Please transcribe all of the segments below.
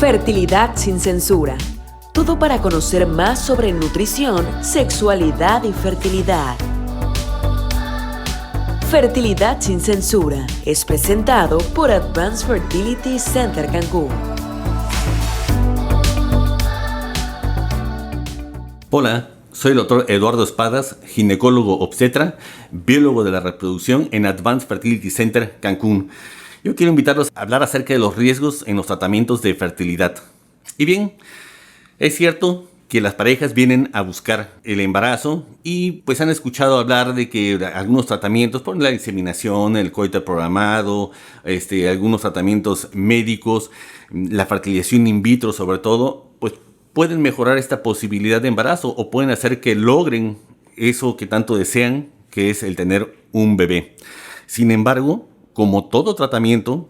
Fertilidad sin censura. Todo para conocer más sobre nutrición, sexualidad y fertilidad. Fertilidad sin censura es presentado por Advanced Fertility Center Cancún. Hola, soy el doctor Eduardo Espadas, ginecólogo obstetra, biólogo de la reproducción en Advanced Fertility Center Cancún. Yo quiero invitarlos a hablar acerca de los riesgos en los tratamientos de fertilidad. Y bien, es cierto que las parejas vienen a buscar el embarazo y pues han escuchado hablar de que algunos tratamientos por la inseminación, el coito programado, algunos tratamientos médicos, la fertilización in vitro sobre todo, pues pueden mejorar esta posibilidad de embarazo o pueden hacer que logren eso que tanto desean, que es el tener un bebé. Sin embargo, como todo tratamiento,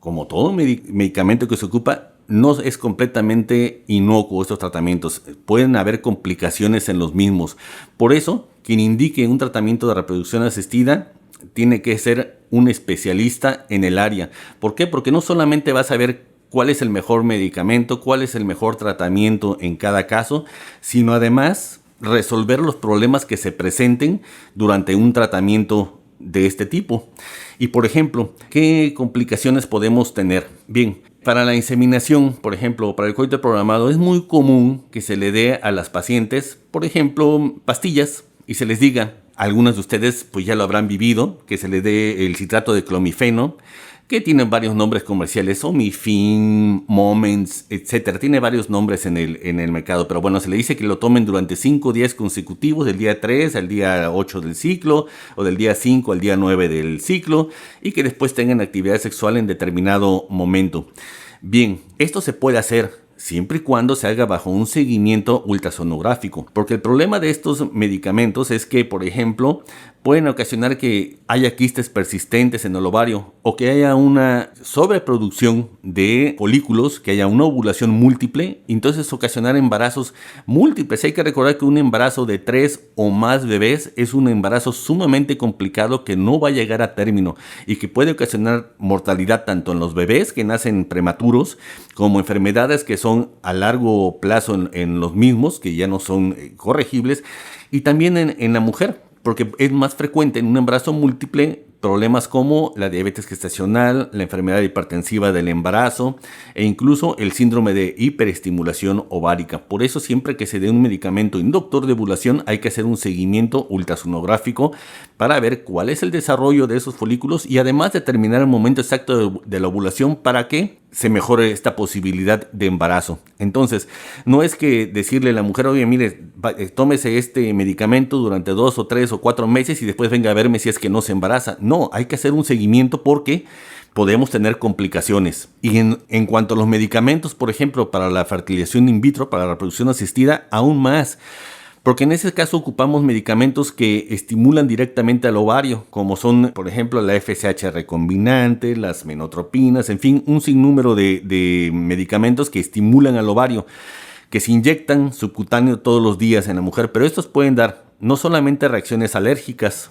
como todo medicamento que se ocupa, no es completamente inocuo estos tratamientos. Pueden haber complicaciones en los mismos. Por eso, quien indique un tratamiento de reproducción asistida tiene que ser un especialista en el área. ¿Por qué? Porque no solamente vas a ver cuál es el mejor medicamento, cuál es el mejor tratamiento en cada caso, sino además resolver los problemas que se presenten durante un tratamiento de este tipo. Y por ejemplo, ¿qué complicaciones podemos tener? Bien, para la inseminación, por ejemplo, para el coito programado, es muy común que se le dé a las pacientes, por ejemplo, pastillas y se les diga, algunas de ustedes pues ya lo habrán vivido, que se le dé el citrato de clomifeno, que tiene varios nombres comerciales, Omifin, Moments, etc. Tiene varios nombres en el mercado, pero bueno, se le dice que lo tomen durante 5 días consecutivos, del día 3 al día 8 del ciclo, o del día 5 al día 9 del ciclo, y que después tengan actividad sexual en determinado momento. Bien, esto se puede hacer siempre y cuando se haga bajo un seguimiento ultrasonográfico, porque el problema de estos medicamentos es que, por ejemplo, pueden ocasionar que haya quistes persistentes en el ovario o que haya una sobreproducción de folículos, que haya una ovulación múltiple, y entonces ocasionar embarazos múltiples. Hay que recordar que un embarazo de 3 o más bebés es un embarazo sumamente complicado que no va a llegar a término y que puede ocasionar mortalidad tanto en los bebés que nacen prematuros como enfermedades que son a largo plazo en los mismos, que ya no son corregibles, y también en la mujer, porque es más frecuente en un embarazo múltiple problemas como la diabetes gestacional, la enfermedad hipertensiva del embarazo e incluso el síndrome de hiperestimulación ovárica. Por eso siempre que se dé un medicamento inductor de ovulación hay que hacer un seguimiento ultrasonográfico para ver cuál es el desarrollo de esos folículos y además determinar el momento exacto de la ovulación para que se mejore esta posibilidad de embarazo. Entonces, no es que decirle a la mujer, oye, mire, tómese este medicamento durante 2 o 3 o 4 meses y después venga a verme si es que no se embaraza. No, hay que hacer un seguimiento porque podemos tener complicaciones. Y en cuanto a los medicamentos, por ejemplo, para la fertilización in vitro, para la reproducción asistida, aún más. Porque en ese caso ocupamos medicamentos que estimulan directamente al ovario, como son, por ejemplo, la FSH recombinante, las menotropinas, en fin, un sinnúmero de medicamentos que estimulan al ovario, que se inyectan subcutáneo todos los días en la mujer. Pero estos pueden dar no solamente reacciones alérgicas,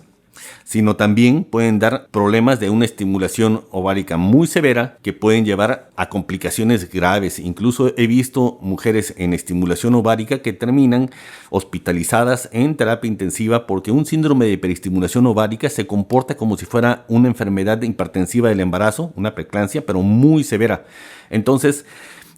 sino también pueden dar problemas de una estimulación ovárica muy severa que pueden llevar a complicaciones graves. Incluso he visto mujeres en estimulación ovárica que terminan hospitalizadas en terapia intensiva porque un síndrome de hiperestimulación ovárica se comporta como si fuera una enfermedad hipertensiva del embarazo, una preeclampsia, pero muy severa. Entonces,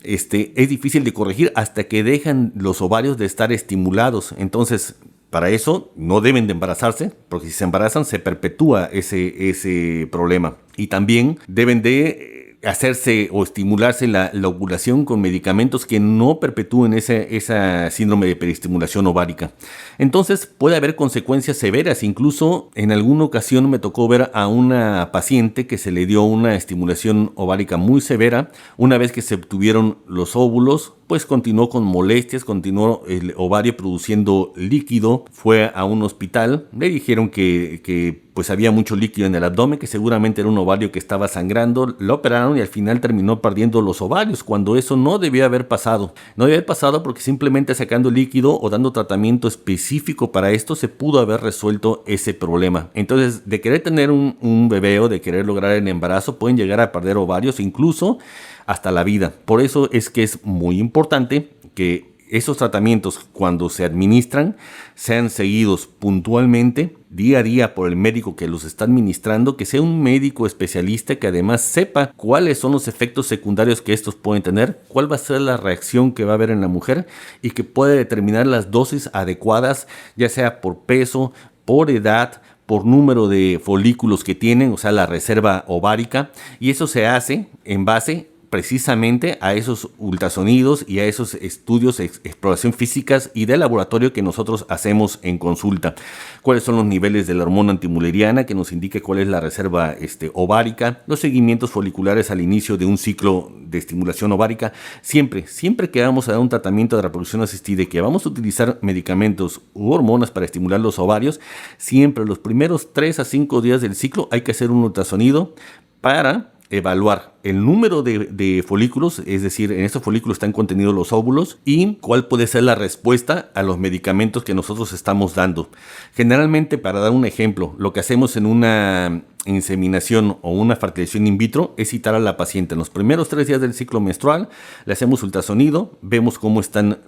es difícil de corregir hasta que dejan los ovarios de estar estimulados. Entonces, para eso no deben de embarazarse, porque si se embarazan se perpetúa ese problema. Y también deben de hacerse o estimularse la ovulación con medicamentos que no perpetúen esa síndrome de hiperestimulación ovárica. Entonces puede haber consecuencias severas. Incluso en alguna ocasión me tocó ver a una paciente que se le dio una estimulación ovárica muy severa. Una vez que se obtuvieron los óvulos, pues continuó con molestias, continuó el ovario produciendo líquido, fue a un hospital, le dijeron que pues había mucho líquido en el abdomen, que seguramente era un ovario que estaba sangrando, lo operaron y al final terminó perdiendo los ovarios, cuando eso no debía haber pasado. No debía haber pasado porque simplemente sacando líquido o dando tratamiento específico para esto se pudo haber resuelto ese problema. Entonces, de querer tener un bebé o de querer lograr el embarazo, pueden llegar a perder ovarios, incluso hasta la vida. Por eso es que es muy importante que esos tratamientos, cuando se administran, sean seguidos puntualmente, día a día, por el médico que los está administrando, que sea un médico especialista que además sepa cuáles son los efectos secundarios que estos pueden tener, cuál va a ser la reacción que va a haber en la mujer y que puede determinar las dosis adecuadas, ya sea por peso, por edad, por número de folículos que tienen, o sea, la reserva ovárica, y eso se hace en base precisamente a esos ultrasonidos y a esos estudios de exploración físicas y de laboratorio que nosotros hacemos en consulta. Cuáles son los niveles de la hormona antimuleriana que nos indique cuál es la reserva ovárica, los seguimientos foliculares al inicio de un ciclo de estimulación ovárica. Siempre que vamos a dar un tratamiento de reproducción asistida y que vamos a utilizar medicamentos u hormonas para estimular los ovarios, siempre los primeros 3 a 5 días del ciclo hay que hacer un ultrasonido para evaluar el número de folículos, es decir, en estos folículos están contenidos los óvulos, y cuál puede ser la respuesta a los medicamentos que nosotros estamos dando. Generalmente, para dar un ejemplo, lo que hacemos en una inseminación o una fertilización in vitro es citar a la paciente en los primeros 3 días del ciclo menstrual, le hacemos ultrasonido, vemos cómo están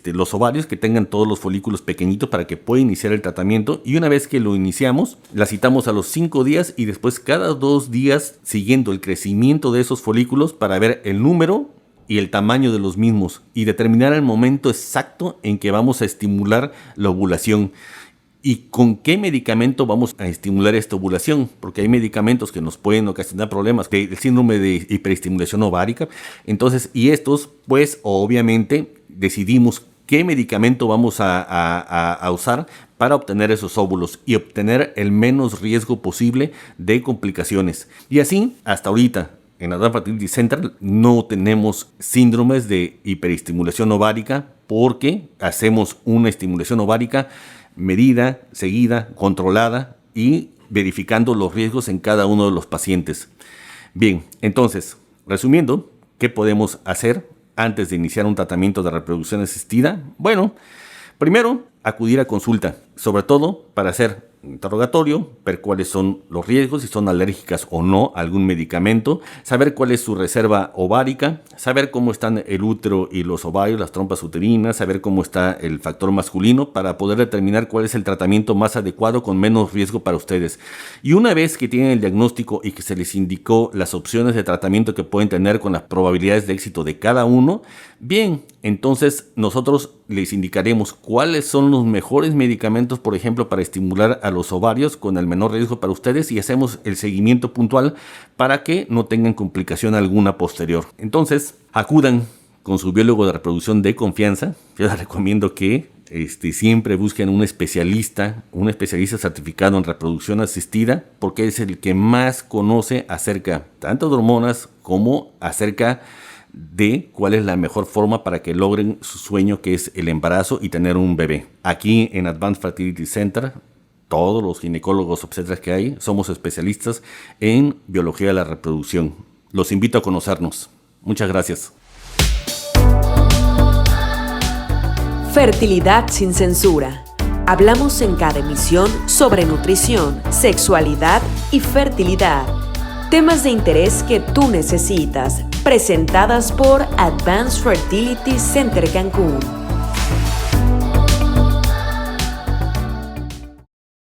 los ovarios, que tengan todos los folículos pequeñitos para que pueda iniciar el tratamiento, y una vez que lo iniciamos, la citamos a los 5 días y después cada 2 días siguiendo el crecimiento de esos folículos para ver el número y el tamaño de los mismos y determinar el momento exacto en que vamos a estimular la ovulación. ¿Y con qué medicamento vamos a estimular esta ovulación? Porque hay medicamentos que nos pueden ocasionar problemas del síndrome de hiperestimulación ovárica. Entonces, y estos, pues obviamente decidimos qué medicamento vamos a usar para obtener esos óvulos y obtener el menos riesgo posible de complicaciones. Y así, hasta ahorita, en Advanced Fertility Center no tenemos síndromes de hiperestimulación ovárica porque hacemos una estimulación ovárica medida, seguida, controlada y verificando los riesgos en cada uno de los pacientes. Bien, entonces, resumiendo, ¿qué podemos hacer antes de iniciar un tratamiento de reproducción asistida? Bueno, primero, acudir a consulta, sobre todo para hacer un interrogatorio, ver cuáles son los riesgos, si son alérgicas o no a algún medicamento, saber cuál es su reserva ovárica, saber cómo están el útero y los ovarios, las trompas uterinas, saber cómo está el factor masculino para poder determinar cuál es el tratamiento más adecuado con menos riesgo para ustedes. Y una vez que tienen el diagnóstico y que se les indicó las opciones de tratamiento que pueden tener con las probabilidades de éxito de cada uno, bien, entonces nosotros les indicaremos cuáles son los mejores medicamentos, por ejemplo, para estimular a los ovarios con el menor riesgo para ustedes, y hacemos el seguimiento puntual para que no tengan complicación alguna posterior. Entonces, acudan con su biólogo de reproducción de confianza. Yo les recomiendo que siempre busquen un especialista certificado en reproducción asistida, porque es el que más conoce acerca tanto de hormonas como acerca de cuál es la mejor forma para que logren su sueño, que es el embarazo y tener un bebé. Aquí en Advanced Fertility Center, todos los ginecólogos obstetras que hay somos especialistas en biología de la reproducción. Los invito a conocernos. Muchas gracias. Fertilidad sin censura. Hablamos en cada emisión sobre nutrición, sexualidad y fertilidad. Temas de interés que tú necesitas. Presentadas por Advanced Fertility Center Cancún.